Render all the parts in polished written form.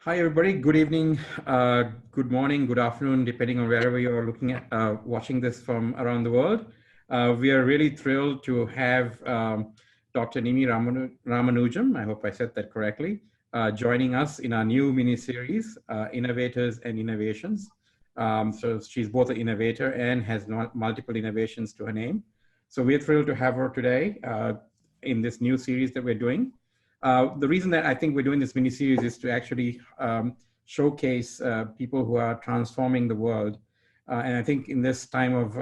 Hi, everybody. Good evening, good morning, good afternoon, depending on wherever you're looking at, watching this from around the world. We are really thrilled to have Dr. Nimmi Ramanujam, I hope I said that correctly, joining us in our new mini-series, Innovators and Innovations. So she's both an innovator and has multiple innovations to her name. So we're thrilled to have her today in this new series that we're doing. The reason that I think we're doing this mini-series is to actually showcase people who are transforming the world. And I think in this time of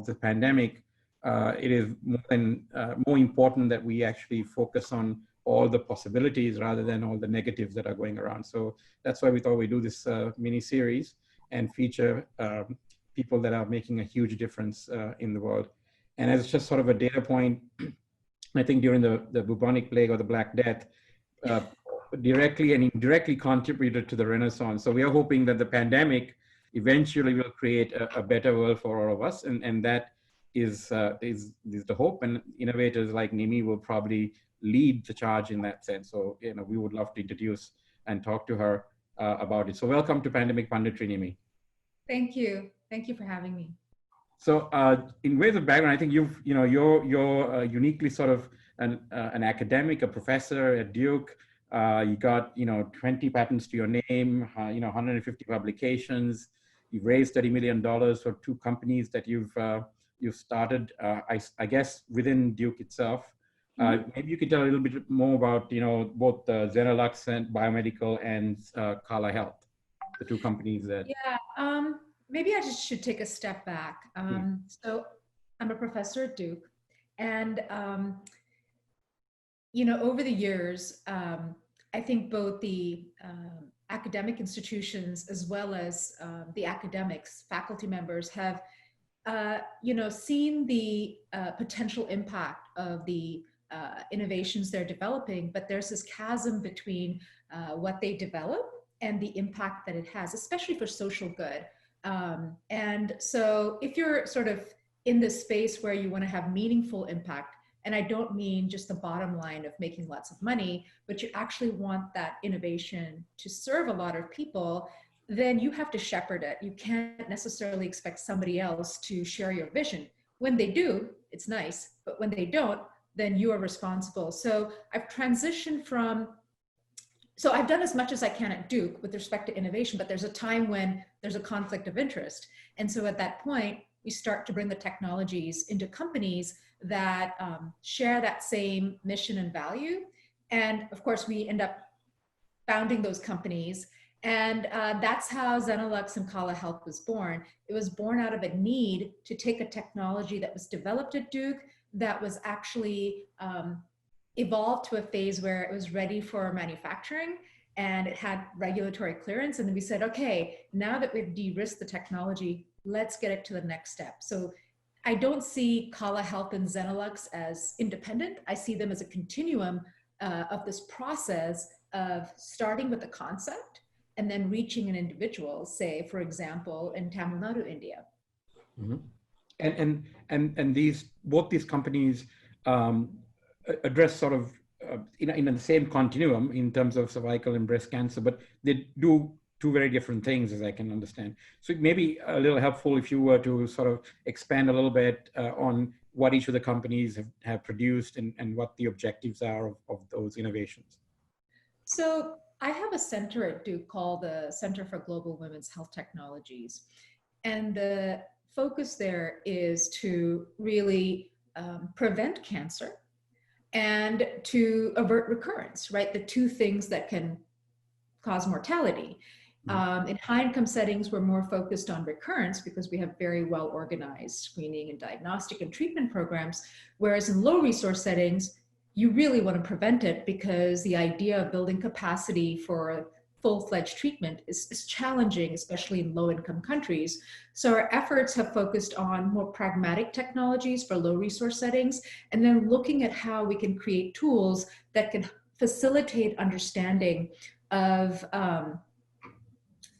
the pandemic, it is more important that we actually focus on all the possibilities rather than all the negatives that are going around. So that's why we thought we'd do this mini-series and feature people that are making a huge difference in the world. And as just sort of a data point, I think during the bubonic plague or the Black Death, directly and indirectly contributed to the Renaissance. So we are hoping that the pandemic eventually will create a better world for all of us, and that is the hope. And innovators like Nimmi will probably lead the charge in that sense. So we would love to introduce and talk to her about it. So welcome to Pandemic Punditry, Nimmi. Thank you for having me. So in ways of background, I think you're uniquely sort of an academic, a professor at Duke. You got 20 patents to your name, 150 publications. You've raised $30 million for two companies that you've started, I guess, within Duke itself. Maybe you could tell a little bit more about both Zenalux and Biomedical and Calla Health, the two companies that. Yeah. Maybe I just should take a step back. So I'm a professor at Duke, and over the years, I think both the academic institutions as well as the academics, faculty members have, seen the potential impact of the innovations they're developing, but there's this chasm between what they develop and the impact that it has, especially for social good. And so if you're sort of in this space where you want to have meaningful impact, and I don't mean just the bottom line of making lots of money, but you actually want that innovation to serve a lot of people, then you have to shepherd it. You can't necessarily expect somebody else to share your vision. When they do, it's nice, but when they don't, then you are responsible. So I've transitioned so I've done as much as I can at Duke with respect to innovation, but there's a time when there's a conflict of interest. And so at that point, we start to bring the technologies into companies that share that same mission and value. And of course, we end up founding those companies. And that's how Zenalux and Calla Health was born. It was born out of a need to take a technology that was developed at Duke that was actually evolved to a phase where it was ready for manufacturing and it had regulatory clearance. And then we said, okay, now that we've de-risked the technology, let's get it to the next step. So I don't see Calla Health and Zenalux as independent. I see them as a continuum of this process of starting with a concept and then reaching an individual, say, for example, in Tamil Nadu, India. Mm-hmm. And both these companies address sort of in the same continuum in terms of cervical and breast cancer, but they do two very different things, as I can understand. So it may be a little helpful if you were to sort of expand a little bit on what each of the companies have produced and what the objectives are of those innovations. So I have a center at Duke called the Center for Global Women's Health Technologies. And the focus there is to really prevent cancer and to avert recurrence, right? The two things that can cause mortality. In high income settings, we're more focused on recurrence because we have very well organized screening and diagnostic and treatment programs. Whereas in low resource settings, you really want to prevent it because the idea of building capacity for full-fledged treatment is challenging, especially in low-income countries. So our efforts have focused on more pragmatic technologies for low-resource settings, and then looking at how we can create tools that can facilitate understanding of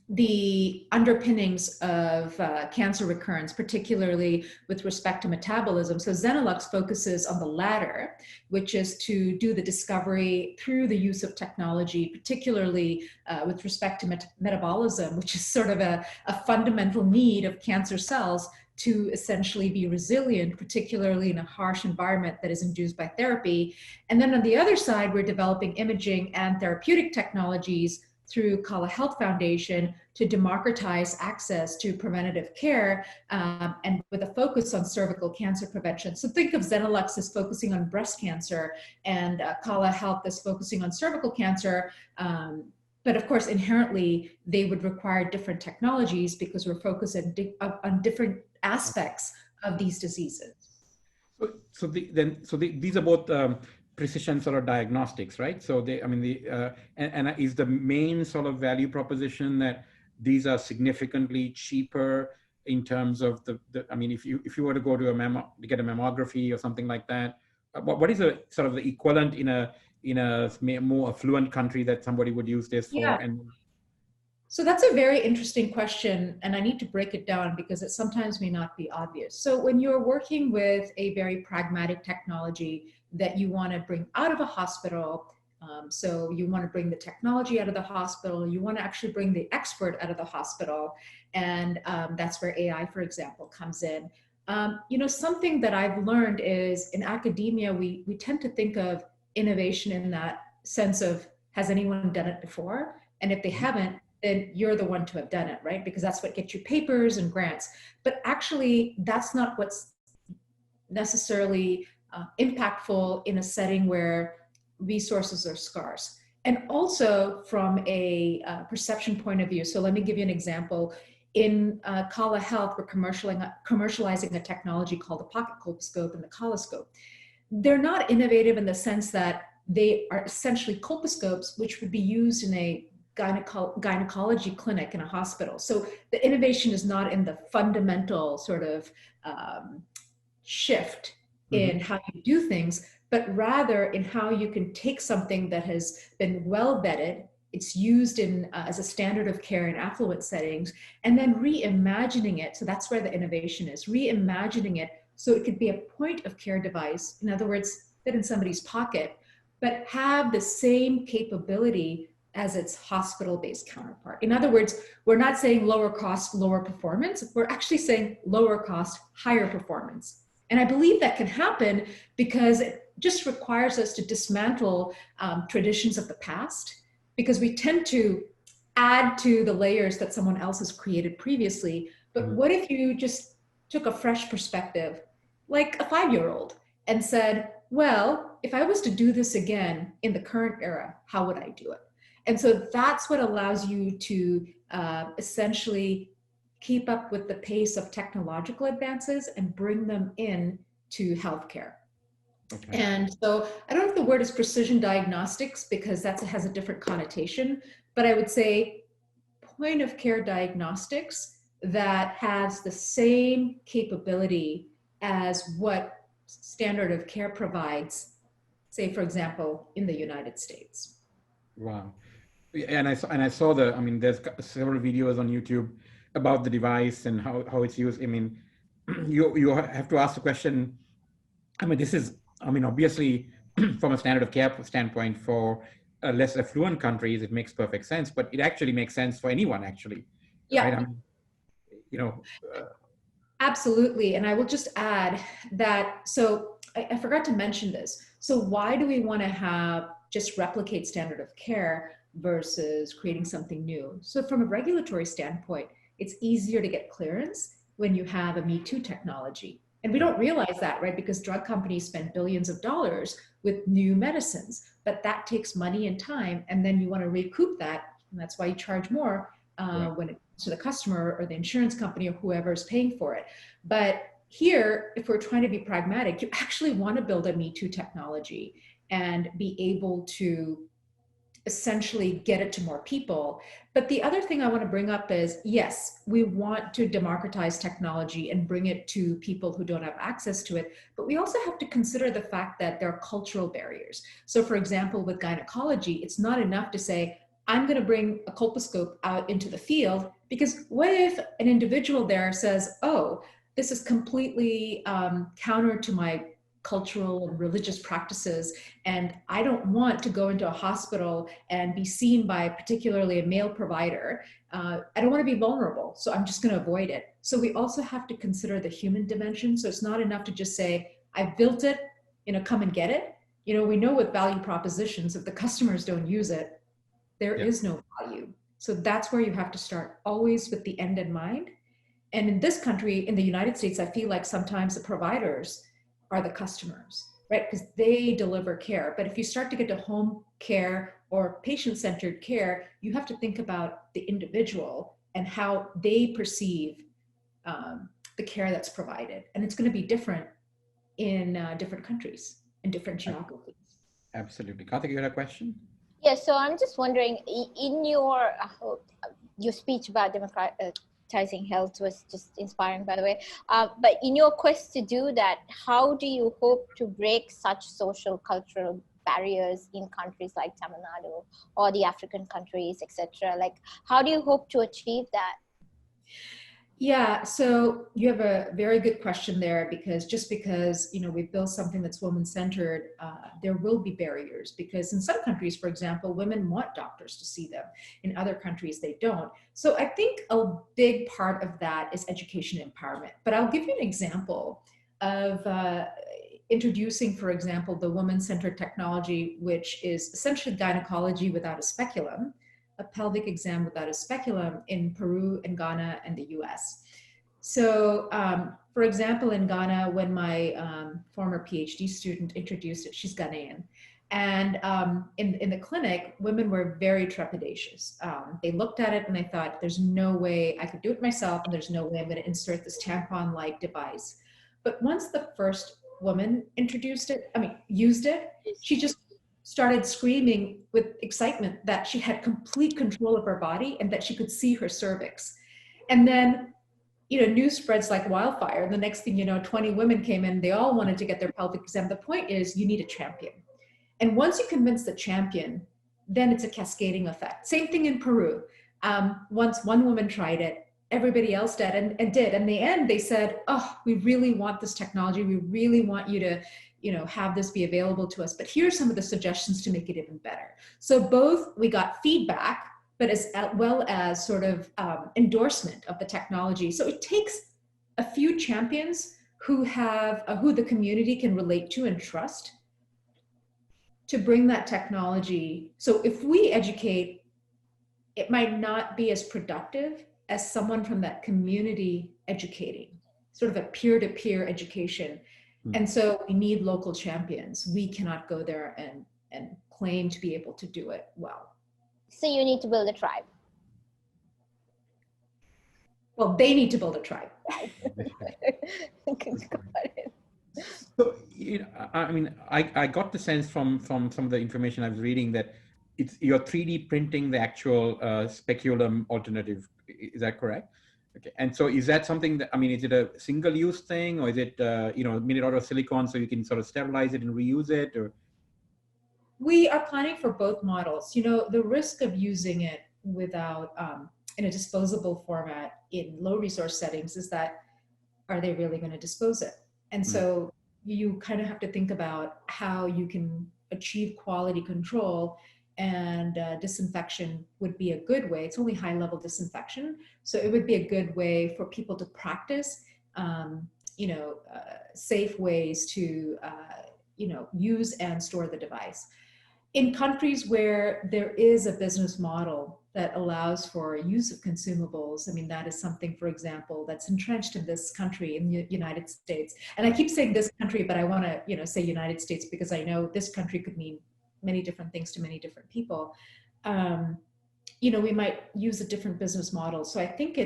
the underpinnings of cancer recurrence, particularly with respect to metabolism. So Zenalux focuses on the latter, which is to do the discovery through the use of technology, particularly with respect to metabolism, which is sort of a fundamental need of cancer cells to essentially be resilient, particularly in a harsh environment that is induced by therapy. And then on the other side, we're developing imaging and therapeutic technologies through Calla Health Foundation to democratize access to preventative care, and with a focus on cervical cancer prevention. So think of Zenalux as focusing on breast cancer, and Calla Health as focusing on cervical cancer. But of course, inherently, they would require different technologies because we're focused on different aspects of these diseases. These are both precision sort of diagnostics, right? So and is the main sort of value proposition that these are significantly cheaper in terms of if you were to go to get a mammography or something like that, what is the sort of the equivalent in a more affluent country that somebody would use this for? Yeah. So that's a very interesting question, and I need to break it down because it sometimes may not be obvious. So when you're working with a very pragmatic technology that you want to bring out of a hospital, so you want to bring the technology out of the hospital, you want to actually bring the expert out of the hospital, and that's where AI, for example, comes in. Something that I've learned is in academia, we tend to think of innovation in that sense of, has anyone done it before? And if they haven't, then you're the one to have done it, right? Because that's what gets you papers and grants. But actually, that's not what's necessarily impactful in a setting where resources are scarce. And also from a perception point of view. So let me give you an example. In Calla Health, we're commercializing a technology called the pocket colposcope and the coloscope. They're not innovative in the sense that they are essentially colposcopes, which would be used in a gynecology clinic in a hospital. So the innovation is not in the fundamental sort of shift in how you do things, but rather in how you can take something that has been well vetted, it's used in as a standard of care in affluent settings, and then reimagining it. So that's where the innovation is, reimagining it so it could be a point of care device. In other words, fit in somebody's pocket, but have the same capability as its hospital-based counterpart. In other words, we're not saying lower cost, lower performance. We're actually saying lower cost, higher performance. And I believe that can happen because it just requires us to dismantle traditions of the past, because we tend to add to the layers that someone else has created previously. But what if you just took a fresh perspective, like a 5-year-old, and said, well, if I was to do this again in the current era, how would I do it? And so that's what allows you to essentially keep up with the pace of technological advances and bring them in to healthcare. Okay. And so I don't know if the word is precision diagnostics because that has a different connotation, but I would say point of care diagnostics that has the same capability as what standard of care provides, say, for example, in the United States. Wow. And I saw there's several videos on YouTube about the device and how it's used. I mean, you have to ask the question. I mean, this is, obviously from a standard of care standpoint for less affluent countries, it makes perfect sense, but it actually makes sense for anyone actually. Yeah. Right? Absolutely. And I will just add that, so I forgot to mention this. So why do we want to just replicate standard of care versus creating something new? So from a regulatory standpoint, it's easier to get clearance when you have a Me Too technology. And we don't realize that, right? Because drug companies spend billions of dollars with new medicines, but that takes money and time. And then you want to recoup that. And that's why you charge more when it comes to the customer or the insurance company or whoever is paying for it. But here, if we're trying to be pragmatic, you actually want to build a Me Too technology and be able to essentially get it to more people. But the other thing I want to bring up is, yes, we want to democratize technology and bring it to people who don't have access to it, but we also have to consider the fact that there are cultural barriers. So for example, with gynecology, it's not enough to say, I'm going to bring a colposcope out into the field, because what if an individual there says, oh, this is completely counter to my cultural and religious practices, and I don't want to go into a hospital and be seen by particularly a male provider. I don't want to be vulnerable, so I'm just going to avoid it. So we also have to consider the human dimension. So it's not enough to just say, I've built it, come and get it. We know with value propositions, if the customers don't use it, there is no value. So that's where you have to start, always with the end in mind. And in this country, in the United States, I feel like sometimes the providers are the customers, right? Because they deliver care. But if you start to get to home care or patient-centered care, you have to think about the individual and how they perceive the care that's provided. And it's going to be different in different countries and different geographies. Absolutely. Karthik, you had a question? Yes, so I'm just wondering, in your speech about democratizing health was just inspiring, by the way. But in your quest to do that, how do you hope to break such social cultural barriers in countries like Tamil Nadu or the African countries, etc.? Like, how do you hope to achieve that? Yeah, so you have a very good question there, because just because we've built something that's woman-centered, there will be barriers, because in some countries, for example, women want doctors to see them. In other countries, they don't. So I think a big part of that is education empowerment. But I'll give you an example of introducing, for example, the woman-centered technology, which is essentially gynecology without a speculum, a pelvic exam without a speculum, in Peru and Ghana and the US. So for example, in Ghana, when my former PhD student introduced it, she's Ghanaian. And in the clinic, women were very trepidatious. They looked at it and they thought, there's no way I could do it myself, and there's no way I'm going to insert this tampon-like device. But once the first woman used it, she just started screaming with excitement that she had complete control of her body and that she could see her cervix. And then, news spreads like wildfire. And the next thing you know, 20 women came in, they all wanted to get their pelvic exam. The point is, you need a champion. And once you convince the champion, then it's a cascading effect. Same thing in Peru. Once one woman tried it, everybody else did and did. In the end, they said, oh, we really want this technology. We really want you to have this be available to us, but here's some of the suggestions to make it even better. So both we got feedback, but as well as sort of endorsement of the technology. So it takes a few champions who the community can relate to and trust to bring that technology. So if we educate, it might not be as productive as someone from that community educating, sort of a peer-to-peer education. And so we need local champions. We cannot go there and claim to be able to do it well. So you need to build a tribe. Well, they need to build a tribe. So, I got the sense from some of the information I was reading that you're 3D printing the actual speculum alternative. Is that correct? Okay. And so is that something that, is it a single use thing, or is it, made it out of silicone so you can sort of sterilize it and reuse it? Or? We are planning for both models. The risk of using it without, in a disposable format in low resource settings is that, are they really going to dispose it? And so you kind of have to think about how you can achieve quality control, and disinfection would be a good way. It's only high level disinfection. So it would be a good way for people to practice, safe ways to, use and store the device. In countries where there is a business model that allows for use of consumables, that is something, for example, that's entrenched in this country, in the United States. And I keep saying this country, but I want to, say United States, because I know this country could mean many different things to many different people. We might use a different business model. So I think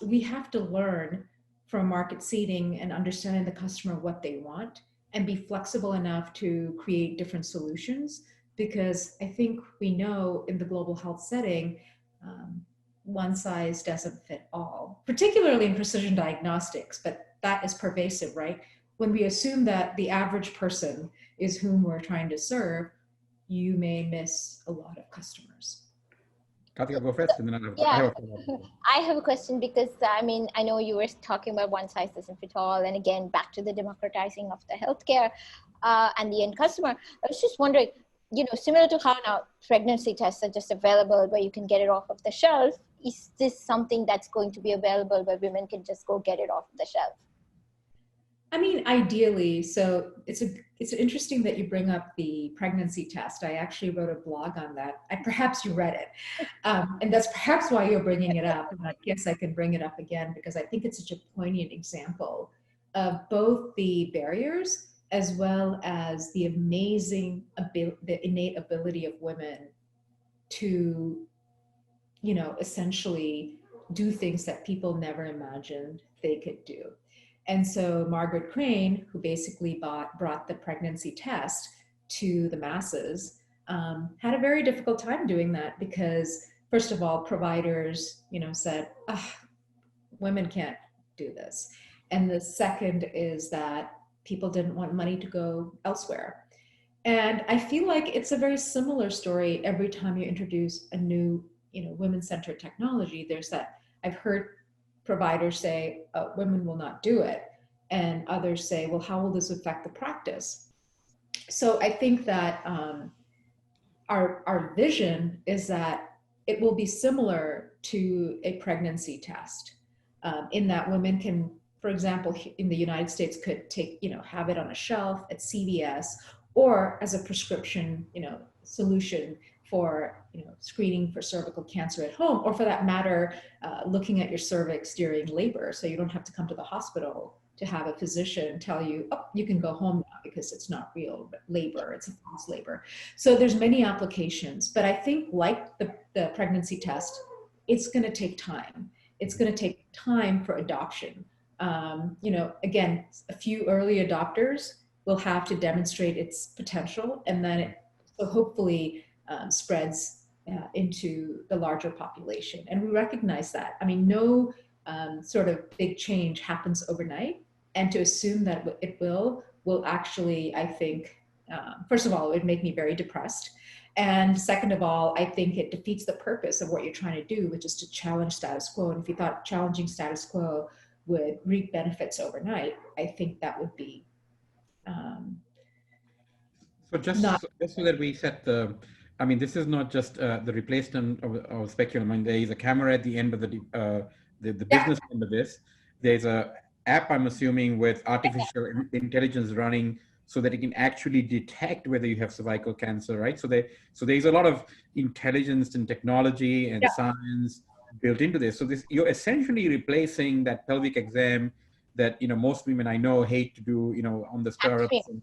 we have to learn from market seeding and understanding the customer what they want, and be flexible enough to create different solutions, because I think we know in the global health setting, one size doesn't fit all, particularly in precision diagnostics, but that is pervasive, right? When we assume that the average person is whom we're trying to serve, you may miss a lot of customers. Katika, go first, and then I Yeah, have a follow-up. I have a question because I mean, I know you were talking about one size doesn't fit all, and again, back to the democratizing of the healthcare and the end customer. I was just wondering, you know, similar to how now pregnancy tests are just available where you can get it off of the shelf, is this something that's going to be available where women can just go get it off the shelf? I mean, ideally, so it's interesting that you bring up the pregnancy test. I actually wrote a blog on that. Perhaps you read it, and that's perhaps why you're bringing it up. And I guess I can bring it up again because I think it's such a poignant example of both the barriers as well as the amazing the innate ability of women to, you know, essentially do things that people never imagined they could do. And so Margaret Crane, who basically brought the pregnancy test to the masses, had a very difficult time doing that because, first of all, providers, you know, said, women can't do this. And the second is that people didn't want money to go elsewhere. And I feel like it's a very similar story every time you introduce a new, you know, women-centered technology. There's that, I've heard providers say, women will not do it. And others say, well, how will this affect the practice? So I think that our vision is that it will be similar to a pregnancy test in that women can, for example, in the United States could take, you know, have it on a shelf at CVS or as a prescription, you know, solution for, you know, screening for cervical cancer at home, or for that matter, looking at your cervix during labor, so you don't have to come to the hospital to have a physician tell you, oh, you can go home now because it's not real labor, it's a false labor. So there's many applications, but I think like the pregnancy test, it's going to take time. It's going to take time for adoption. You know, again, a few early adopters will have to demonstrate its potential, and then it so hopefully spreads into the larger population. And we recognize that. I mean, no sort of big change happens overnight, and to assume that it will actually, I think, first of all, it would make me very depressed. And second of all, I think it defeats the purpose of what you're trying to do, which is to challenge status quo. And if you thought challenging status quo would reap benefits overnight, I think that would be So just so that we set the, I mean, this is not just the replacement of speculum. I mean, there is a camera at the end of the business end of this. There's a app, I'm assuming, with artificial intelligence running so that it can actually detect whether you have cervical cancer, right? So there's a lot of intelligence and technology and science built into this. So you're essentially replacing that pelvic exam that, you know, most women I know hate to do, you know, on the stirrups, and,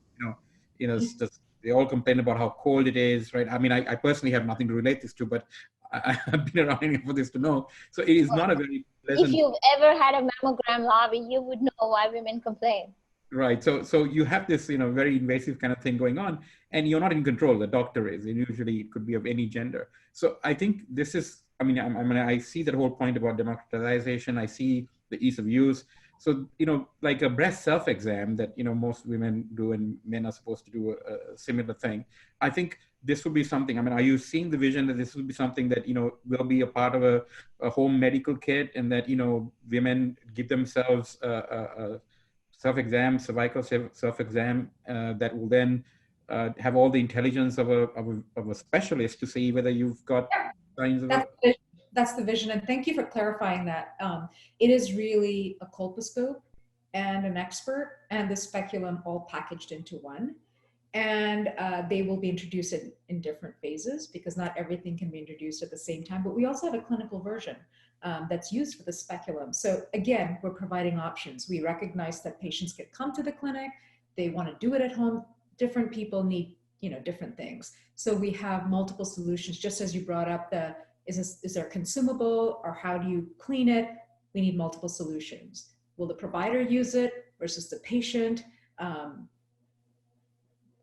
it's just, they all complain about how cold it is, right? I mean, I personally have nothing to relate this to, but I've been around enough for this to know. So it is not a very pleasant. If you've ever had a mammogram, Lavi, you would know why women complain. Right. So you have this, you know, very invasive kind of thing going on, and you're not in control. The doctor is, and usually it could be of any gender. So I think this is, I see that whole point about democratization. I see the ease of use. So, you know, like a breast self-exam that, you know, most women do and men are supposed to do a similar thing. I think this would be something, I mean, are you seeing the vision that this will be something that, you know, will be a part of a home medical kit, and that, you know, women give themselves a self-exam, cervical self-exam that will then have all the intelligence of a specialist to see whether you've got signs of That's the vision, and thank you for clarifying that. It is really a colposcope and an expert and the speculum all packaged into one. And they will be introduced in different phases because not everything can be introduced at the same time. But we also have a clinical version that's used for the speculum. So again, we're providing options. We recognize that patients can come to the clinic, they want to do it at home. Different people need, you know, different things. So we have multiple solutions, just as you brought up is there consumable, or how do you clean it? We need multiple solutions. Will the provider use it versus the patient?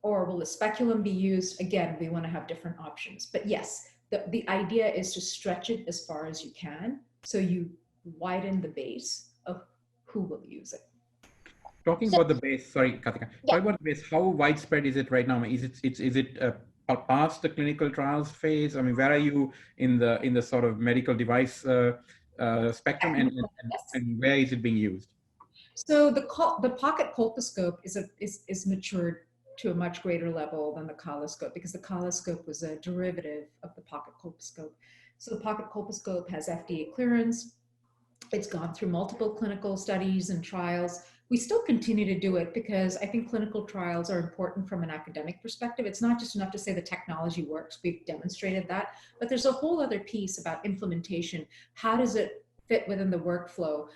Or will the speculum be used? Again, we want to have different options. But yes, the idea is to stretch it as far as you can, so you widen the base of who will use it. Talking about the base, sorry, Katika. Talking about the base, how widespread is it right now? Is it past the clinical trials phase? I mean, where are you in the sort of medical device spectrum, and where is it being used? So the pocket colposcope is matured to a much greater level than the coloscope, because the coloscope was a derivative of the pocket colposcope. So the pocket colposcope has FDA clearance. It's gone through multiple clinical studies and trials. We still continue to do it because I think clinical trials are important from an academic perspective. It's not just enough to say the technology works. We've demonstrated that, but there's a whole other piece about implementation. How does it fit within the workflow?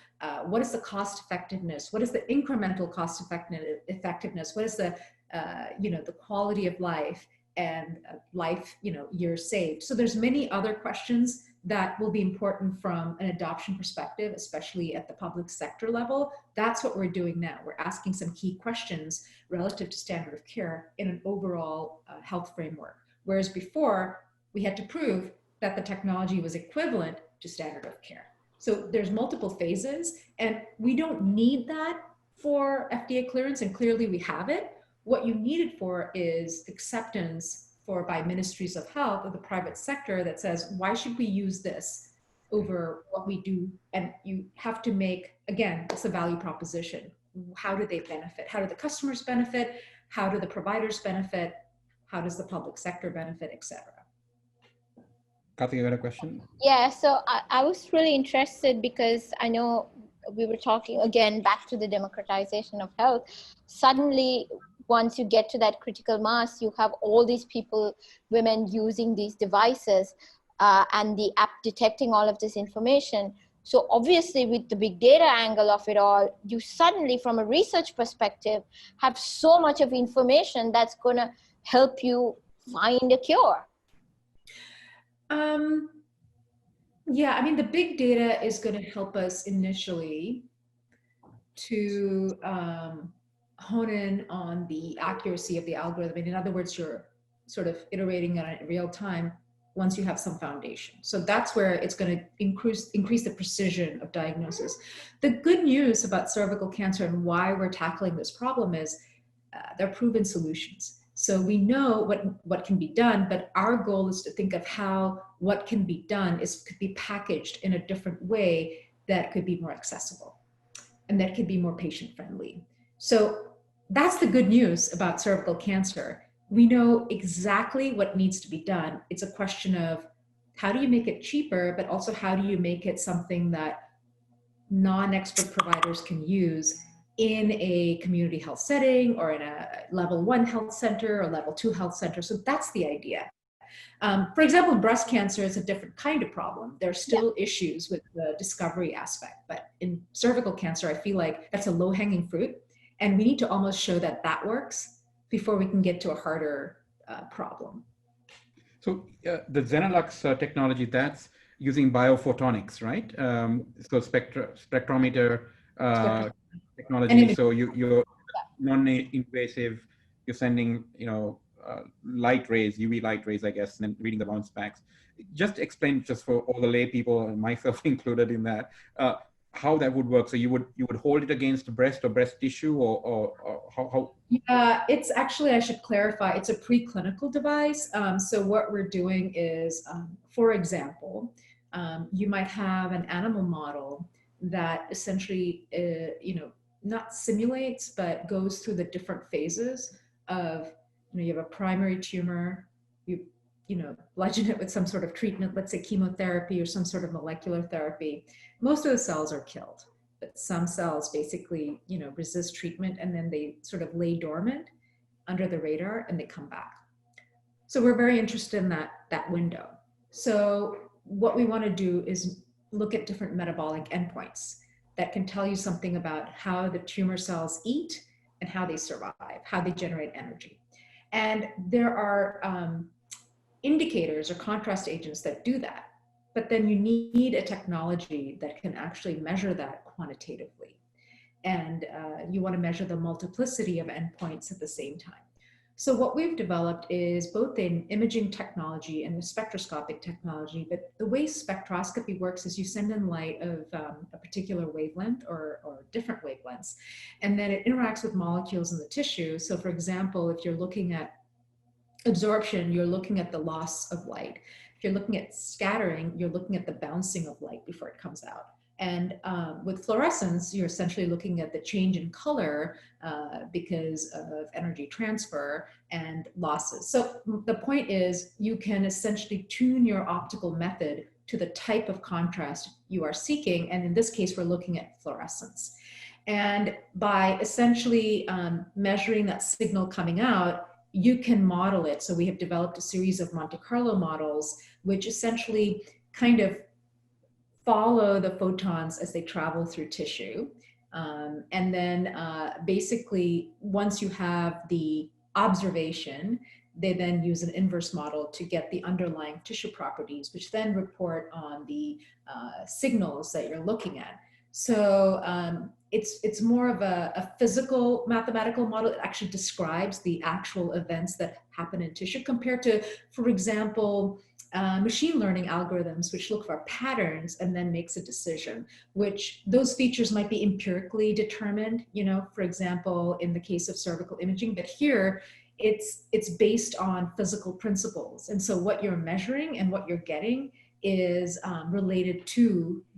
What is the cost effectiveness? What is the incremental cost effectiveness? What is the the quality of life and life years saved? So there's many other questions that will be important from an adoption perspective, especially at the public sector level. That's what we're doing now. We're asking some key questions relative to standard of care in an overall health framework. Whereas before, we had to prove that the technology was equivalent to standard of care. So there's multiple phases, and we don't need that for FDA clearance, and clearly we have it. What you need it for is acceptance by ministries of health or the private sector that says, why should we use this over what we do? And you have to make, again, it's a value proposition. How do they benefit? How do the customers benefit? How do the providers benefit? How does the public sector benefit, et cetera? Kathy, you got a question? Yeah, so I was really interested because I know we were talking again back to the democratization of health. Suddenly, once you get to that critical mass, you have all these people, women using these devices and the app detecting all of this information. So obviously with the big data angle of it all, you suddenly from a research perspective have so much of information that's going to help you find a cure. Yeah, I mean, the big data is going to help us initially to hone in on the accuracy of the algorithm. And in other words, you're sort of iterating on it in real time once you have some foundation. So that's where it's going to increase the precision of diagnosis. The good news about cervical cancer and why we're tackling this problem is they're proven solutions. So we know what can be done, but our goal is to think of how what can be done could be packaged in a different way that could be more accessible and that could be more patient friendly. So that's the good news about cervical cancer. We know exactly what needs to be done. It's a question of how do you make it cheaper, but also how do you make it something that non-expert providers can use in a community health setting or in a level 1 health center or level 2 health center. So that's the idea. For example, breast cancer is a different kind of problem. There are still issues with the discovery aspect, but in cervical cancer, I feel like that's a low-hanging fruit, and we need to almost show that that works before we can get to a harder problem. So the Zenalux technology, that's using biophotonics, right? So spectrometer technology. So you're non-invasive. You're sending, light rays, UV light rays, I guess, and then reading the bounce backs. Just explain, just for all the lay people, and myself included in that, how that would work. So you would hold it against the breast or breast tissue, or how? Yeah, it's actually, I should clarify, it's a preclinical device. So what we're doing is, for example, you might have an animal model that essentially, not simulates, but goes through the different phases of, you have a primary tumor, you bludgeon it with some sort of treatment, let's say chemotherapy or some sort of molecular therapy. Most of the cells are killed, but some cells basically, resist treatment, and then they sort of lay dormant under the radar and they come back. So we're very interested in that window. So what we want to do is look at different metabolic endpoints that can tell you something about how the tumor cells eat and how they survive, how they generate energy. And there are indicators or contrast agents that do that. But then you need a technology that can actually measure that quantitatively. And you want to measure the multiplicity of endpoints at the same time. So what we've developed is both an imaging technology and a spectroscopic technology. But the way spectroscopy works is you send in light of a particular wavelength or different wavelengths, and then it interacts with molecules in the tissue. So for example, if you're looking at absorption, you're looking at the loss of light. If you're looking at scattering, you're looking at the bouncing of light before it comes out. And with fluorescence, you're essentially looking at the change in color because of energy transfer and losses. So the point is, you can essentially tune your optical method to the type of contrast you are seeking. And in this case, we're looking at fluorescence. And by essentially measuring that signal coming out, you can model it. So we have developed a series of Monte Carlo models, which essentially kind of follow the photons as they travel through tissue. And then basically, once you have the observation, they then use an inverse model to get the underlying tissue properties, which then report on the signals that you're looking at. So it's more of a physical mathematical model. It actually describes the actual events that happen in tissue compared to, for example, machine learning algorithms, which look for patterns and then makes a decision, which those features might be empirically determined, you know, for example, in the case of cervical imaging, but here it's based on physical principles. And so what you're measuring and what you're getting is related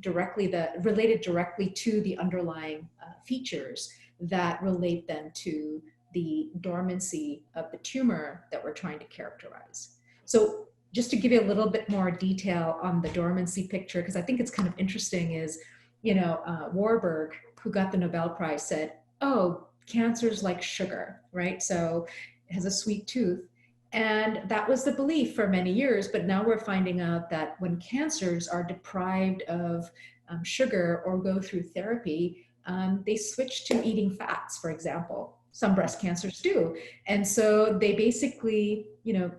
directly to the underlying features that relate then to the dormancy of the tumor that we're trying to characterize. So just to give you a little bit more detail on the dormancy picture, because I think it's kind of interesting, is, you know, Warburg, who got the Nobel Prize, said, oh, cancer's like sugar, right? So it has a sweet tooth. And that was the belief for many years, but now we're finding out that when cancers are deprived of sugar or go through therapy, they switch to eating fats, for example. Some breast cancers do. And so they basically, you know,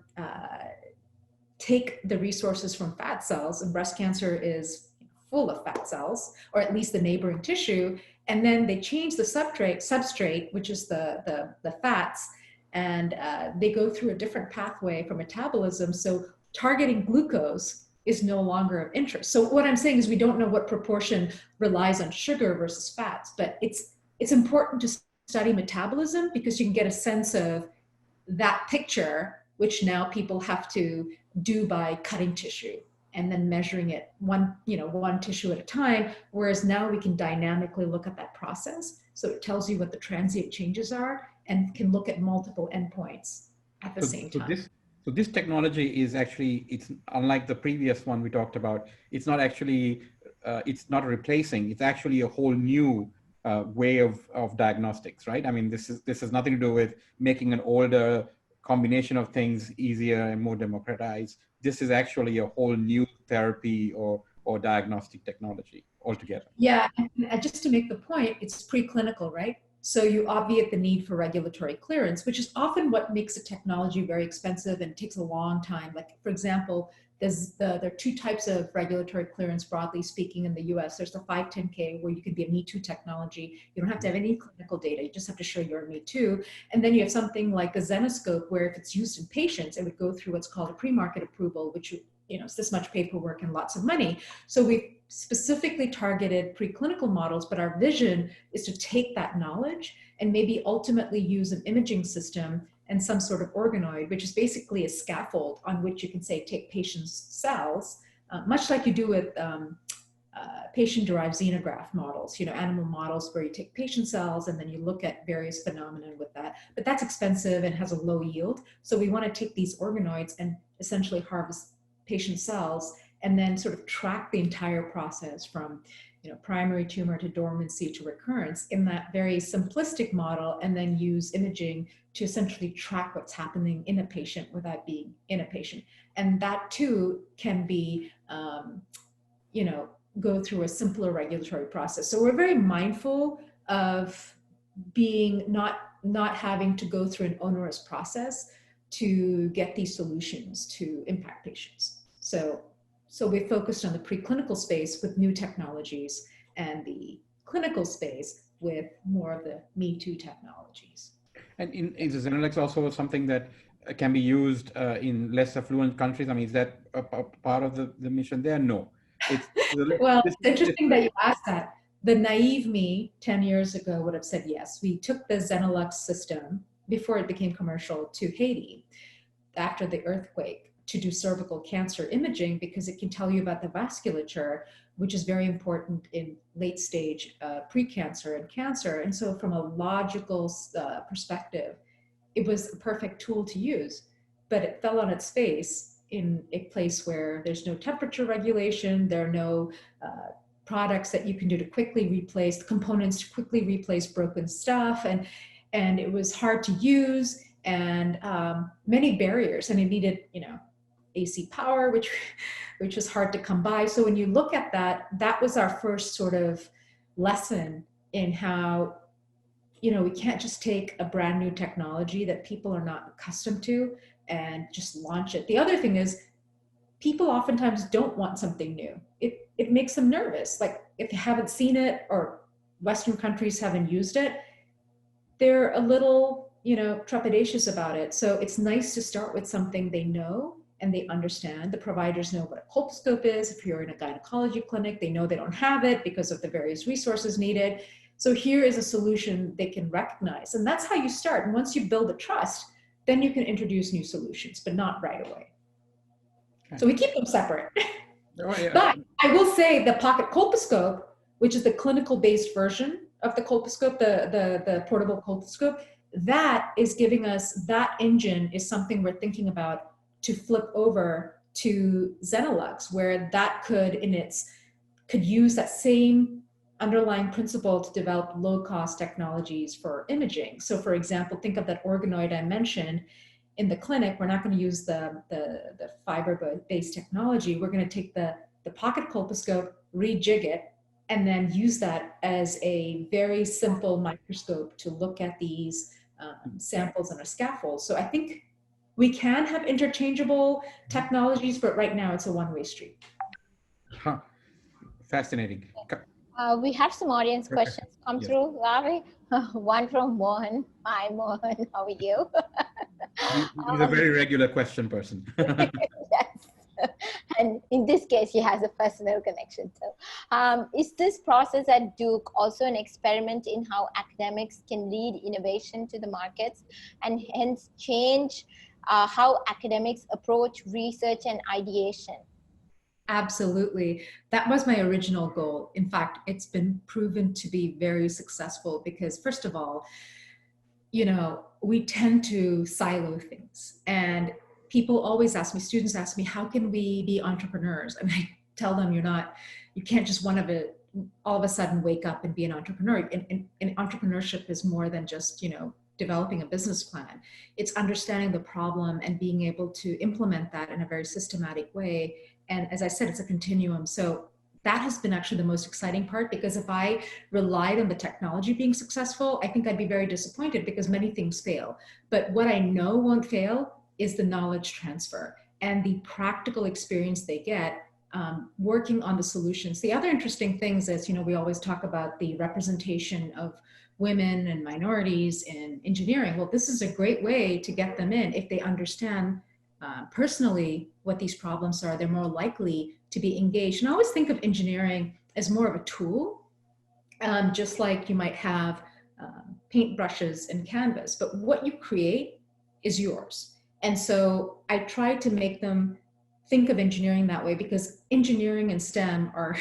take the resources from fat cells, and breast cancer is full of fat cells, or at least the neighboring tissue, and then they change the substrate, which is the fats, and they go through a different pathway for metabolism. So targeting glucose is no longer of interest. So what I'm saying is we don't know what proportion relies on sugar versus fats, but it's important to study metabolism because you can get a sense of that picture, which now people have to do by cutting tissue and then measuring it one tissue at a time, whereas now we can dynamically look at that process. So it tells you what the transient changes are and can look at multiple endpoints at the same time. So this technology is actually, it's unlike the previous one we talked about. It's not actually, it's not replacing, it's actually a whole new way of diagnostics, right? I mean, this has nothing to do with making an older combination of things easier and more democratized. This is actually a whole new therapy or diagnostic technology altogether. Yeah, and just to make the point, it's preclinical, right? So you obviate the need for regulatory clearance, which is often what makes a technology very expensive and takes a long time. Like, for example, there are two types of regulatory clearance, broadly speaking, in the US. There's the 510K, where you can be a Me Too technology. You don't have to have any clinical data. You just have to show you're a Me Too. And then you have something like the Zenoscope, where if it's used in patients, it would go through what's called a pre-market approval, which, you know, it's this much paperwork and lots of money. So we specifically targeted preclinical models, but our vision is to take that knowledge and maybe ultimately use an imaging system and some sort of organoid, which is basically a scaffold on which you can say take patients' cells, much like you do with patient-derived xenograft models, you know, animal models where you take patient cells and then you look at various phenomena with that. But that's expensive and has a low yield. So we want to take these organoids and essentially harvest patient cells and then sort of track the entire process from, you know, primary tumor to dormancy to recurrence in that very simplistic model, and then use imaging to essentially track what's happening in a patient without being in a patient. And that too can be, you know, go through a simpler regulatory process. So we're very mindful of being not having to go through an onerous process to get these solutions to impact patients. So we focused on the preclinical space with new technologies and the clinical space with more of the Me Too technologies. And is the Zenalux also something that can be used in less affluent countries? I mean, is that a part of the mission there? No. Well, it's interesting that you asked that. The naive me 10 years ago would have said yes. We took the Zenalux system before it became commercial to Haiti. after the earthquake to do cervical cancer imaging because it can tell you about the vasculature, which is very important in late stage precancer and cancer. And so from a logical perspective, it was a perfect tool to use, but it fell on its face in a place where there's no temperature regulation, there are no products that you can do to quickly replace the components, to quickly replace broken stuff, and it was hard to use, and many barriers, and it needed, you know, AC power, which was hard to come by. So when you look at that, that was our first sort of lesson in how, you know, we can't just take a brand new technology that people are not accustomed to and just launch it. The other thing is people oftentimes don't want something new. It makes them nervous. Like if they haven't seen it or Western countries haven't used it, they're a little, you know, trepidatious about it. So it's nice to start with something they know and they understand. The providers know what a colposcope is. If you're in a gynecology clinic, they know they don't have it because of the various resources needed. So here is a solution they can recognize. And that's how you start. And once you build the trust, then you can introduce new solutions, but not right away. Okay. So we keep them separate. Oh, yeah. But I will say the pocket colposcope, which is the clinical based version of the colposcope, the portable colposcope, that is giving us, that engine is something we're thinking about to flip over to Zenalux, where that could use that same underlying principle to develop low-cost technologies for imaging. So for example, think of that organoid I mentioned. In the clinic, we're not going to use the fiber-based technology. We're going to take the pocket colposcope, rejig it, and then use that as a very simple microscope to look at these samples on a scaffold. So I think we can have interchangeable technologies, but right now it's a one-way street. Huh. Fascinating. We have some audience questions come through, Ravi. One from Mohan. Hi, Mohan. How are you? He's a very regular question person. Yes. And in this case, he has a personal connection. So, is this process at Duke also an experiment in how academics can lead innovation to the markets and hence change how academics approach research and ideation? Absolutely. That was my original goal. In fact, it's been proven to be very successful because, first of all, you know, we tend to silo things. And people always ask me, students ask me, how can we be entrepreneurs? And I tell them, you can't just all of a sudden wake up and be an entrepreneur. And entrepreneurship is more than just, developing a business plan. It's understanding the problem and being able to implement that in a very systematic way. And as I said, it's a continuum. So that has been actually the most exciting part, because if I relied on the technology being successful, I think I'd be very disappointed because many things fail. But what I know won't fail is the knowledge transfer and the practical experience they get working on the solutions. The other interesting things is, we always talk about the representation of women and minorities in engineering. Well, this is a great way to get them in. If they understand personally what these problems are, they're more likely to be engaged. And I always think of engineering as more of a tool, just like you might have paint brushes and canvas, but what you create is yours. And so I try to make them think of engineering that way, because engineering and STEM are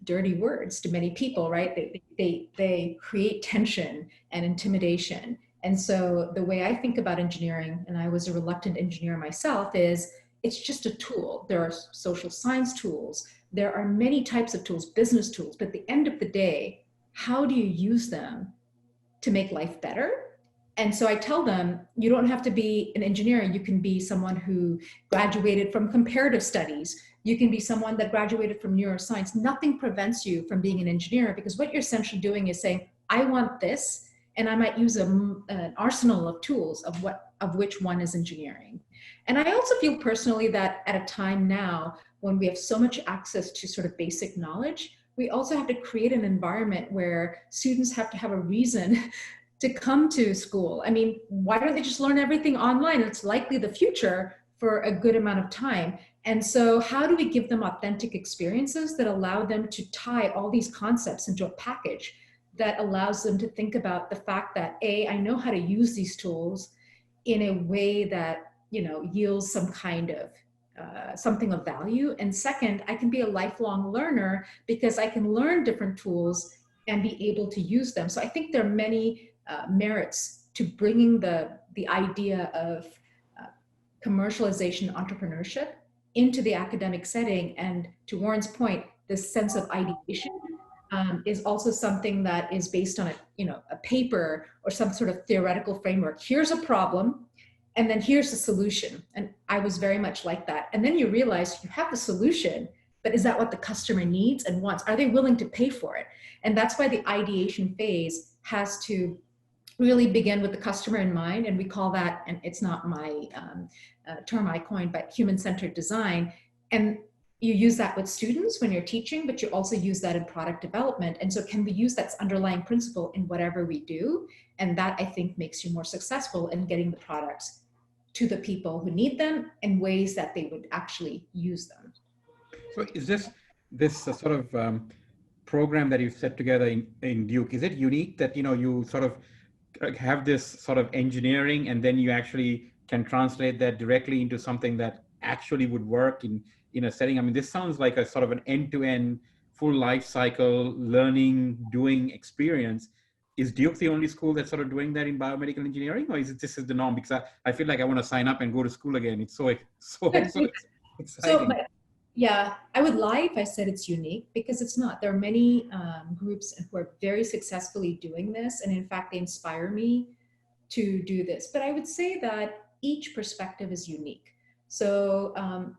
dirty words to many people, right? They create tension and intimidation. And so the way I think about engineering, and I was a reluctant engineer myself, is it's just a tool. There are social science tools. There are many types of tools, business tools, but at the end of the day, how do you use them to make life better? And so I tell them, you don't have to be an engineer. You can be someone who graduated from comparative studies. You can be someone that graduated from neuroscience. Nothing prevents you from being an engineer, because what you're essentially doing is saying, I want this, and I might use an arsenal of tools of which one is engineering. And I also feel personally that at a time now when we have so much access to sort of basic knowledge, we also have to create an environment where students have to have a reason to come to school. I mean, why don't they just learn everything online? It's likely the future for a good amount of time. And so how do we give them authentic experiences that allow them to tie all these concepts into a package that allows them to think about the fact that, A, I know how to use these tools in a way that yields some kind of something of value. And second, I can be a lifelong learner because I can learn different tools and be able to use them. So I think there are many merits to bringing the idea of commercialization entrepreneurship into the academic setting. And to Warren's point, this sense of ideation is also something that is based on a paper or some sort of theoretical framework. Here's a problem, and then here's the solution. And I was very much like that. And then you realize you have the solution, but is that what the customer needs and wants? Are they willing to pay for it? And that's why the ideation phase has to really begin with the customer in mind. And we call that, and it's not my term I coined, but human-centered design. And you use that with students when you're teaching, but you also use that in product development. And so can we use that underlying principle in whatever we do? And that, I think, makes you more successful in getting the products to the people who need them in ways that they would actually use them. So is this sort of program that you've set together in Duke, is it unique that, you sort of have this sort of engineering and then you actually can translate that directly into something that actually would work in a setting? I mean, this sounds like a sort of an end-to-end full life cycle learning, doing experience. Is Duke the only school that's sort of doing that in biomedical engineering, or this is the norm? Because I feel like I want to sign up and go to school again. It's so exciting. So, yeah, I would lie if I said it's unique, because it's not. There are many groups who are very successfully doing this, and in fact, they inspire me to do this. But I would say that each perspective is unique. So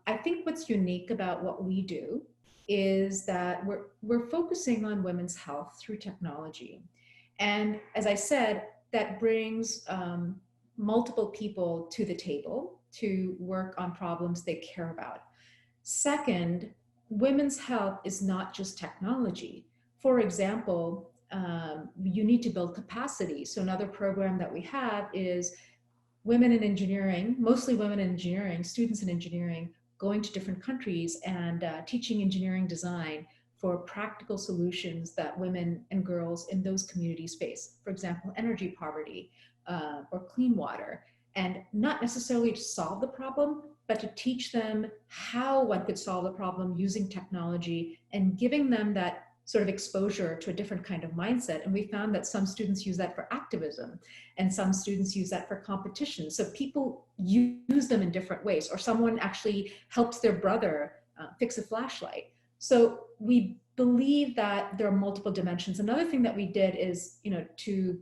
I think what's unique about what we do is that we're focusing on women's health through technology. And as I said, that brings multiple people to the table to work on problems they care about. Second, women's health is not just technology. For example, you need to build capacity. So another program that we have is women in engineering, mostly women in engineering, students in engineering, going to different countries and teaching engineering design for practical solutions that women and girls in those communities face. For example, energy poverty or clean water. And not necessarily to solve the problem, but to teach them how one could solve the problem using technology and giving them that sort of exposure to a different kind of mindset. And we found that some students use that for activism and some students use that for competition. So people use them in different ways, or someone actually helps their brother fix a flashlight. So we believe that there are multiple dimensions. Another thing that we did is, to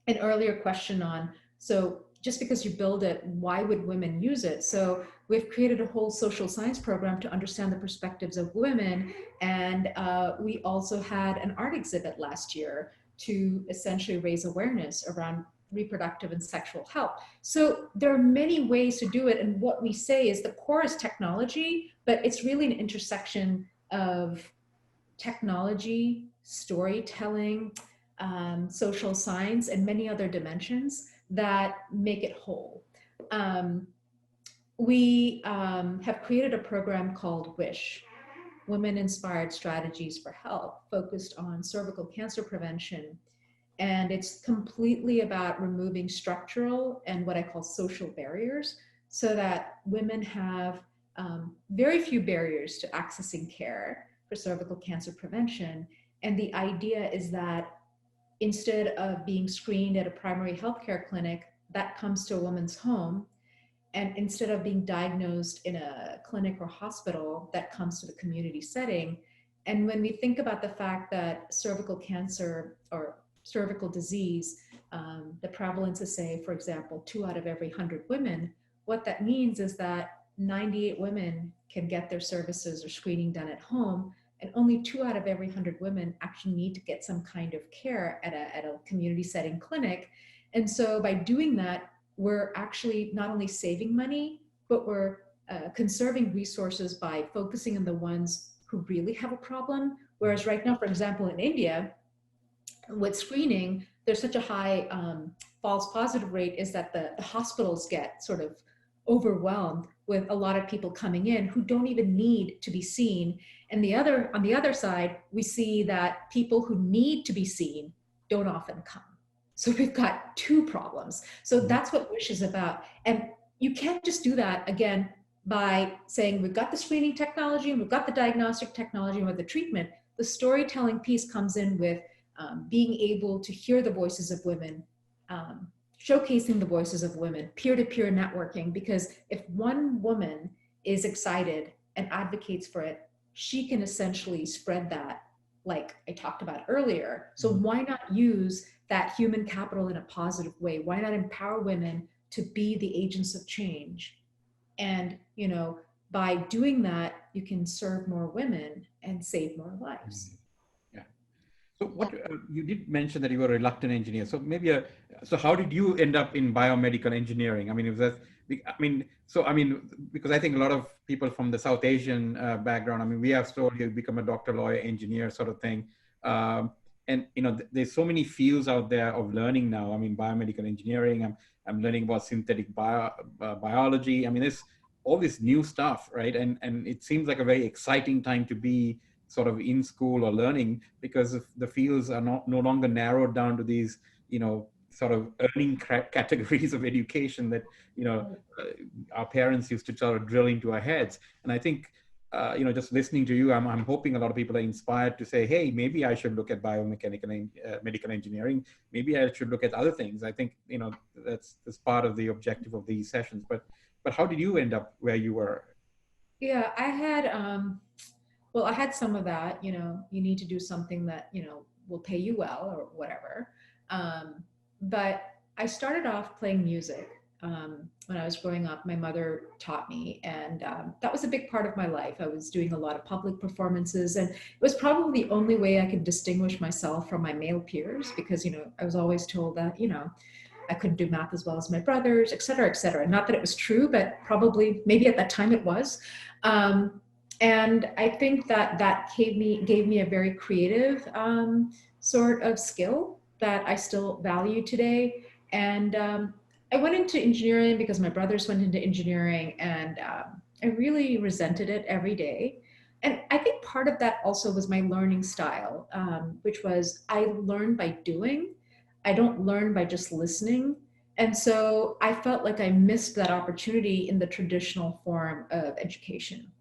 an earlier question on, so just because you build it, why would women use it? So we've created a whole social science program to understand the perspectives of women. And we also had an art exhibit last year to essentially raise awareness around reproductive and sexual health. So there are many ways to do it. And what we say is the core is technology, but it's really an intersection of technology, storytelling, social science, and many other dimensions that make it whole. We have created a program called WISH, Women Inspired Strategies for Health, focused on cervical cancer prevention. And it's completely about removing structural and what I call social barriers so that women have very few barriers to accessing care for cervical cancer prevention. And the idea is that instead of being screened at a primary healthcare clinic, that comes to a woman's home. And instead of being diagnosed in a clinic or hospital, that comes to the community setting. And when we think about the fact that cervical cancer or cervical disease, the prevalence is, say, for example, 2 out of every 100 women, what that means is that 98 women can get their services or screening done at home, and only 2 out of every 100 women actually need to get some kind of care at a community setting clinic. And so by doing that, we're actually not only saving money, but we're conserving resources by focusing on the ones who really have a problem. Whereas right now, for example, in India, with screening, there's such a high false positive rate is that the hospitals get sort of overwhelmed with a lot of people coming in who don't even need to be seen. And on the other side, we see that people who need to be seen don't often come. So we've got 2 problems. So that's what WISH is about. And you can't just do that again by saying we've got the screening technology and we've got the diagnostic technology and with the treatment. The storytelling piece comes in with being able to hear the voices of women, showcasing the voices of women, peer-to-peer networking, because if one woman is excited and advocates for it, she can essentially spread that, like I talked about earlier. So why not use that human capital in a positive way? Why not empower women to be the agents of change? And, you know, by doing that, you can serve more women and save more lives. Yeah. So what you did mention that you were a reluctant engineer. So maybe, so how did you end up in biomedical engineering? I mean, it was because I think a lot of people from the South Asian background, I mean, we have slowly become a doctor, lawyer, engineer sort of thing. And, you know, there's so many fields out there of learning now. I mean, biomedical engineering, I'm learning about synthetic biology. I mean, there's all this new stuff, right? And it seems like a very exciting time to be sort of in school or learning, because the fields are no longer narrowed down to these, you know, sort of earning categories of education that, you know, our parents used to sort of drill into our heads. And I think, you know, just listening to you, I'm hoping a lot of people are inspired to say, hey, maybe I should look at biomechanical medical engineering. Maybe I should look at other things. I think, you know, that's part of the objective of these sessions. But how did you end up where you were? Yeah, I had, well, I had some of that, you know, you need to do something that, you know, will pay you well or whatever. But I started off playing music. When I was growing up, my mother taught me, and that was a big part of my life. I was doing a lot of public performances, and it was probably the only way I could distinguish myself from my male peers, because, you know, I was always told that, you know, I couldn't do math as well as my brothers, et cetera, et cetera. Not that it was true, but probably maybe at that time it was. And I think that gave me a very creative sort of skill that I still value today. And I went into engineering because my brothers went into engineering, and I really resented it every day. And I think part of that also was my learning style, which was I learn by doing. I don't learn by just listening. And so I felt like I missed that opportunity in the traditional form of education.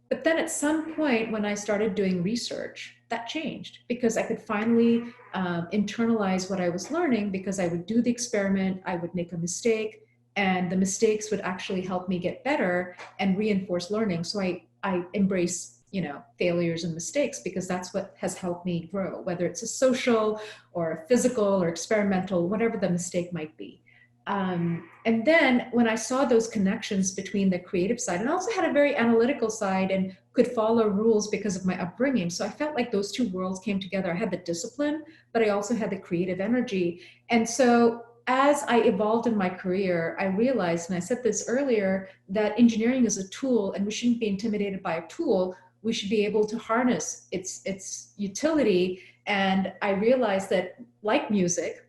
But then at some point when I started doing research, that changed, because I could finally internalize what I was learning, because I would do the experiment, I would make a mistake, and the mistakes would actually help me get better and reinforce learning. So I embrace, you know, failures and mistakes, because that's what has helped me grow, whether it's a social or a physical or experimental, whatever the mistake might be. And then when I saw those connections between the creative side, and I also had a very analytical side and could follow rules because of my upbringing. So I felt like those two worlds came together. I had the discipline, but I also had the creative energy. And so as I evolved in my career, I realized, and I said this earlier, that engineering is a tool, and we shouldn't be intimidated by a tool. We should be able to harness its utility. And I realized that, like music,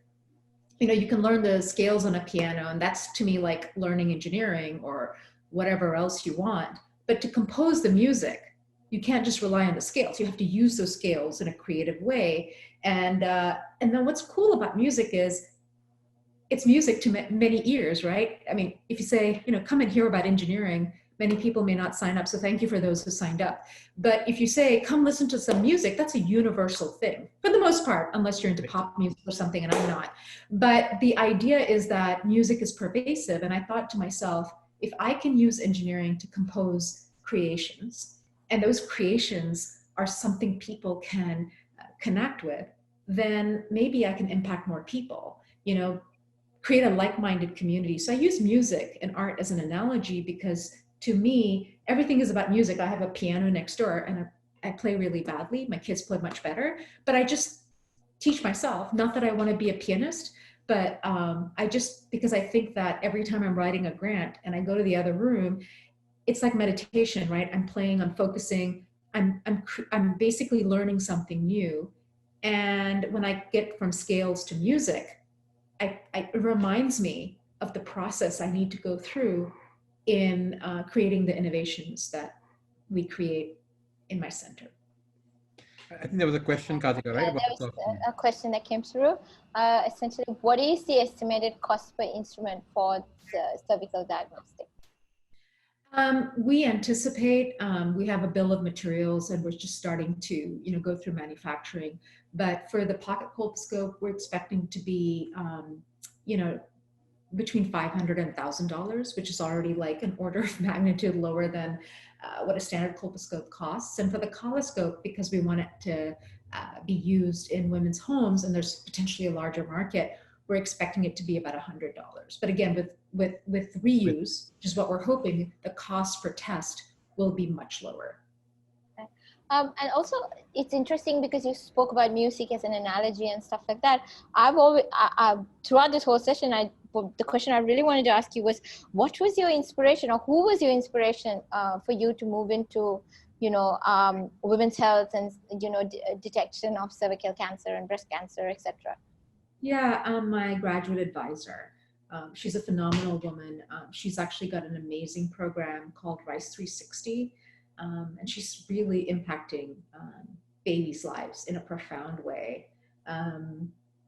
you know, you can learn the scales on a piano, and that's to me like learning engineering or whatever else you want. But to compose the music, you can't just rely on the scales. You have to use those scales in a creative way. And then what's cool about music is it's music to many ears, right? I mean, if you say, you know, come and hear about engineering, many people may not sign up. So thank you for those who signed up. But if you say, come listen to some music, that's a universal thing for the most part, unless you're into pop music or something, and I'm not. But the idea is that music is pervasive. And I thought to myself, if I can use engineering to compose creations, and those creations are something people can connect with, then maybe I can impact more people, you know, create a like-minded community. So I use music and art as an analogy, because to me, everything is about music. I have a piano next door, and I play really badly. My kids play much better, but I just teach myself. Not that I want to be a pianist, but because I think that every time I'm writing a grant and I go to the other room, it's like meditation, right? I'm playing, I'm focusing, I'm basically learning something new. And when I get from scales to music, it reminds me of the process I need to go through in creating the innovations that we create in my center. I think there was a question, Kartika, right? About There was a question that came through. Essentially, what is the estimated cost per instrument for cervical diagnostic? We anticipate, we have a bill of materials and we're just starting to, go through manufacturing. But for the pocket colposcope, we're expecting to be, between $500 and $1,000, which is already like an order of magnitude lower than what a standard colposcope costs. And for the coloscope, because we want it to be used in women's homes and there's potentially a larger market, we're expecting it to be about $100. But again, with reuse, which is what we're hoping, the cost per test will be much lower. And also, it's interesting because you spoke about music as an analogy and stuff like that. Throughout this whole session, the question I really wanted to ask you was, what was your inspiration, or who was your inspiration for you to move into, women's health and, detection of cervical cancer and breast cancer, etc.? Yeah, my graduate advisor. She's a phenomenal woman. She's actually got an amazing program called Rice 360. And she's really impacting babies' lives in a profound way.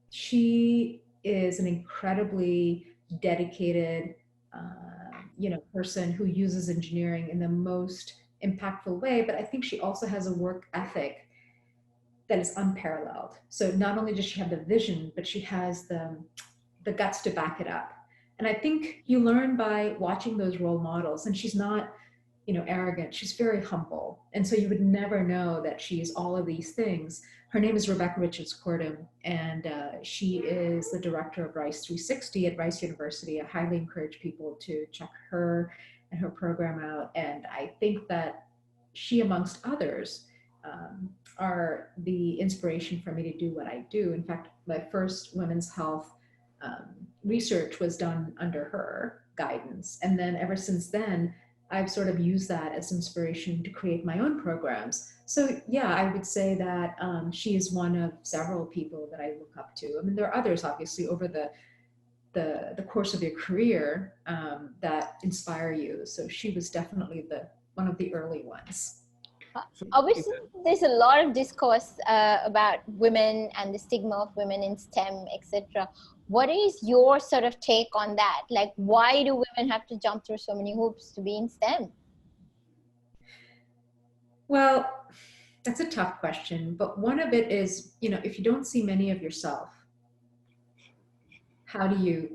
She is an incredibly dedicated, person who uses engineering in the most impactful way. But I think she also has a work ethic that is unparalleled. So not only does she have the vision, but she has the guts to back it up. And I think you learn by watching those role models. And she's not, arrogant. She's very humble. And so you would never know that she's all of these things. Her name is Rebecca Richards-Cordham, and she is the director of Rice 360 at Rice University. I highly encourage people to check her and her program out. And I think that she, amongst others, are the inspiration for me to do what I do. In fact, my first women's health research was done under her guidance. And then ever since then, I've sort of used that as inspiration to create my own programs. So yeah, I would say that she is one of several people that I look up to. I mean, there are others, obviously, over the course of your career that inspire you. So she was definitely one of the early ones. Obviously, there's a lot of discourse about women and the stigma of women in STEM, etc. What is your sort of take on that? Like, why do women have to jump through so many hoops to be in STEM? Well, that's a tough question, but one of it is, if you don't see many of yourself, how do you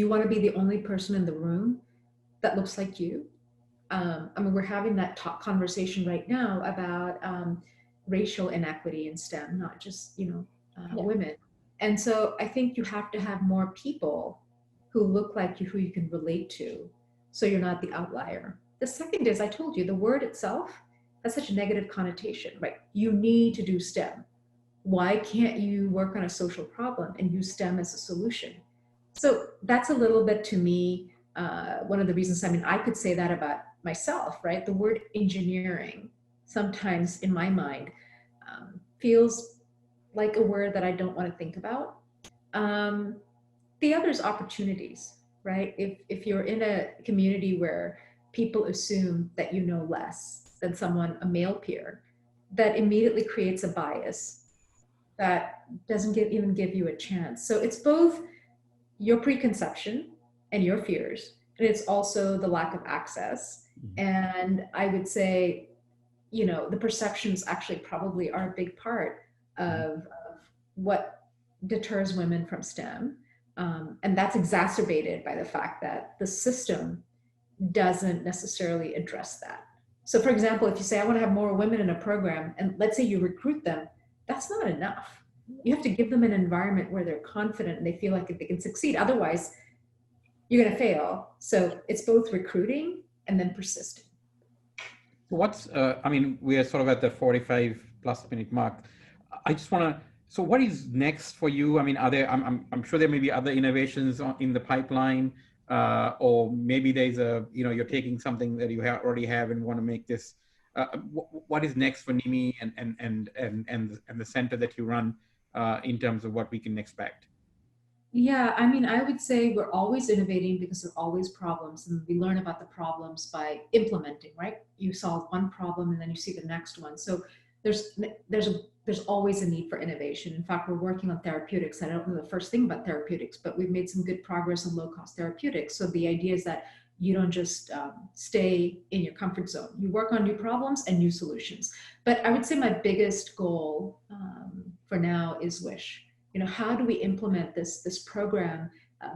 want to be the only person in the room that looks like you? I mean, we're having that conversation right now about racial inequity in STEM, not just, women. And so I think you have to have more people who look like you, who you can relate to, so you're not the outlier. The second is, I told you, the word itself has such a negative connotation, right? You need to do STEM. Why can't you work on a social problem and use STEM as a solution? So that's a little bit, to me, one of the reasons, I could say that about myself, right? The word engineering sometimes in my mind feels like a word that I don't want to think about. The other is opportunities, right? If you're in a community where people assume that you know less than someone, a male peer, that immediately creates a bias that doesn't even give you a chance. So it's both your preconception and your fears, and it's also the lack of access. And I would say, the perceptions actually probably are a big part of what deters women from STEM. And that's exacerbated by the fact that the system doesn't necessarily address that. So for example, if you say, I want to have more women in a program, and let's say you recruit them, that's not enough. You have to give them an environment where they're confident and they feel like they can succeed. Otherwise, you're going to fail. So it's both recruiting and then persisting. What's, we are sort of at the 45 plus minute mark. I just want to, so what is next for you? I mean, I'm sure there may be other innovations in the pipeline, or maybe there's you're taking something that you already have and want to make this. What is next for Nimmi and the center that you run in terms of what we can expect? Yeah, I would say we're always innovating because there are always problems, and we learn about the problems by implementing, right? You solve one problem and then you see the next one. So there's always a need for innovation. In fact, we're working on therapeutics. I don't know the first thing about therapeutics, but we've made some good progress on low-cost therapeutics. So the idea is that you don't just stay in your comfort zone. You work on new problems and new solutions. But I would say my biggest goal for now is WISH. How do we implement this program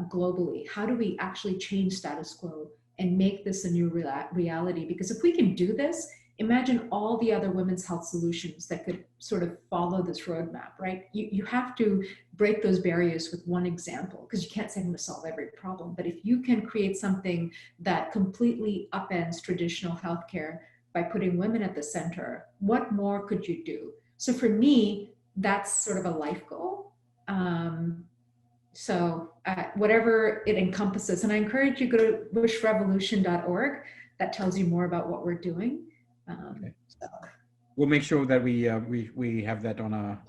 globally? How do we actually change status quo and make this a new reality? Because if we can do this, imagine all the other women's health solutions that could sort of follow this roadmap, right? You have to break those barriers with one example, because you can't say I'm going to solve every problem. But if you can create something that completely upends traditional healthcare by putting women at the center, what more could you do? So for me, that's sort of a life goal. So whatever it encompasses, and I encourage you to go to wishrevolution.org. That tells you more about what we're doing. Okay. So. We'll make sure that we have that on our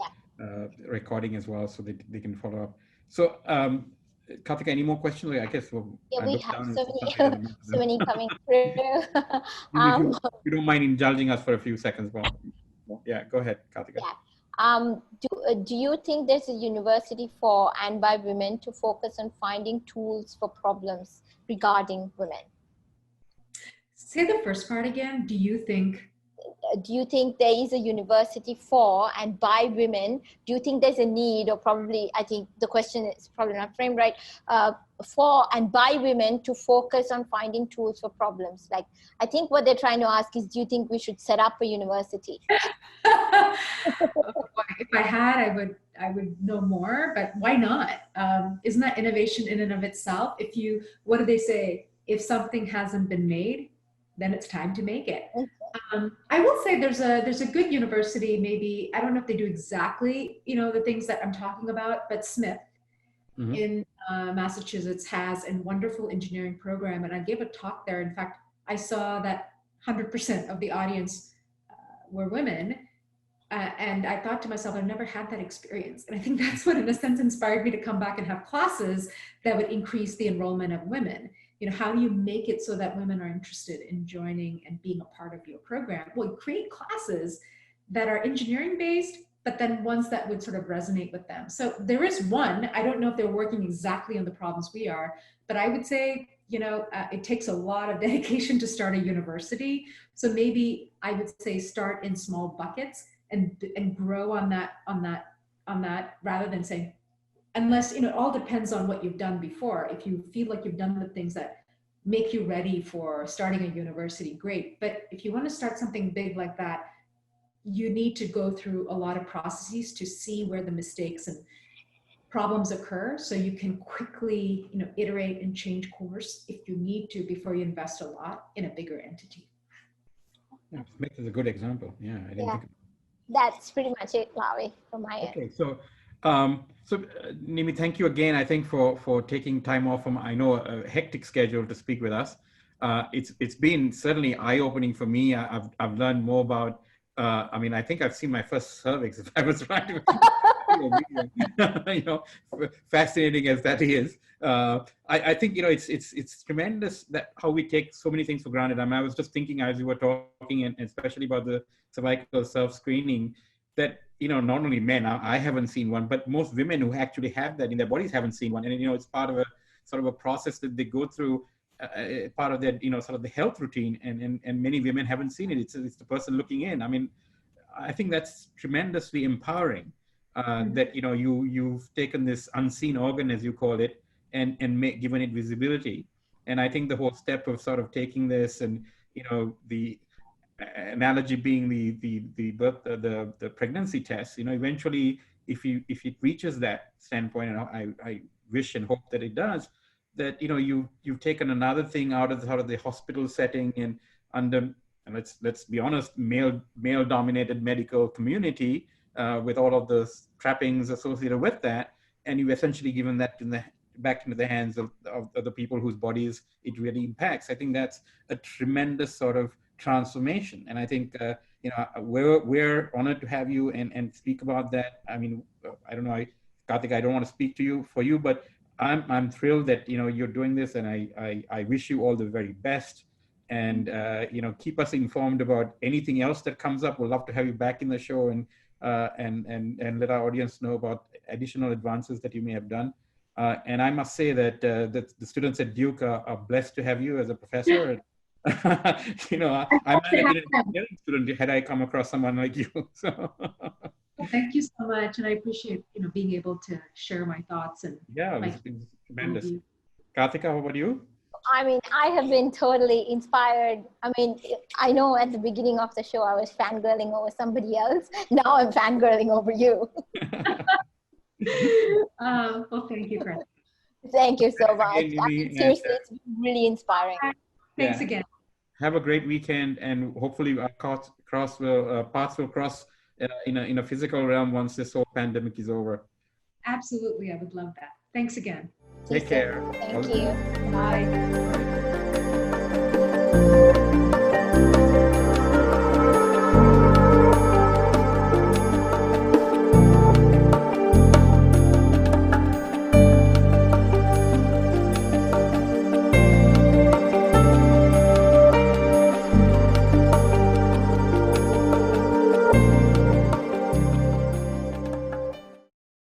recording as well, so that they can follow up. So, Karthika, any more questions? I guess we have so many coming through. If you don't mind indulging us for a few seconds more. Yeah, go ahead, Karthika. Yeah. Do you think there's a university for and by women to focus on finding tools for problems regarding women? Say the first part again. Do you think there is a university for and by women? Do you think there's a need, or probably, I think the question is probably not framed right, for and by women to focus on finding tools for problems? Like, I think what they're trying to ask is, do you think we should set up a university? If I had, I would know more, but why not? Isn't that innovation in and of itself? What do they say? If something hasn't been made, then it's time to make it. I will say there's a good university, maybe, I don't know if they do exactly, the things that I'm talking about, but Smith in Massachusetts has a wonderful engineering program. And I gave a talk there. In fact, I saw that 100% of the audience were women. And I thought to myself, I've never had that experience. And I think that's what, in a sense, inspired me to come back and have classes that would increase the enrollment of women. How do you make it so that women are interested in joining and being a part of your program? Well, you create classes that are engineering based, but then ones that would sort of resonate with them. So there is one. I don't know if they're working exactly on the problems we are, but I would say, it takes a lot of dedication to start a university. So maybe I would say start in small buckets and grow on that rather than saying, unless, it all depends on what you've done before. If you feel like you've done the things that make you ready for starting a university, great. But if you want to start something big like that, you need to go through a lot of processes to see where the mistakes and problems occur, so you can quickly, iterate and change course if you need to before you invest a lot in a bigger entity. Yeah, Smith is a good example. Yeah, I didn't think of that's pretty much it, Lavi, from my end. Okay, so Nimmi, thank you again, I think, for taking time off from, I know, a hectic schedule to speak with us. It's been certainly eye-opening for me. I've learned more about, I think I've seen my first cervix, if I was right. Fascinating as that is. I think, it's tremendous that how we take so many things for granted. I was just thinking as you were talking, and especially about the cervical self-screening, that, not only men, I haven't seen one, but most women who actually have that in their bodies haven't seen one. And, it's part of a sort of a process that they go through, part of their, sort of the health routine. And many women haven't seen it. It's the person looking in. I think that's tremendously empowering, that, you've taken this unseen organ, as you call it, and given it visibility. And I think the whole step of sort of taking this and, the analogy being the pregnancy test, eventually if it reaches that standpoint, and I wish and hope that it does, that you've taken another thing out of the hospital setting and under, and let's be honest, male dominated medical community, with all of the trappings associated with that, and you've essentially given that back into the hands of the people whose bodies it really impacts. I think that's a tremendous sort of transformation. And I think, we're honored to have you and speak about that. I don't know, Karthik, I don't want to speak for you, but I'm thrilled that, you're doing this, and I wish you all the very best and keep us informed about anything else that comes up. We'd love to have you back in the show and let our audience know about additional advances that you may have done. And I must say that the students at Duke are blessed to have you as a professor. I might have been an engineering student had I come across someone like you. So. Well, thank you so much, and I appreciate being able to share my thoughts and it's tremendous. Karthika, how about you? I mean, I have been totally inspired. I mean, I know at the beginning of the show I was fangirling over somebody else. Now I'm fangirling over you. Well, thank you, Chris. Thank you so much. Seriously, it's really inspiring. Thanks again. Have a great weekend, and hopefully our paths will cross in a physical realm once this whole pandemic is over. Absolutely, I would love that. Thanks again. Take care. Thank you. Bye.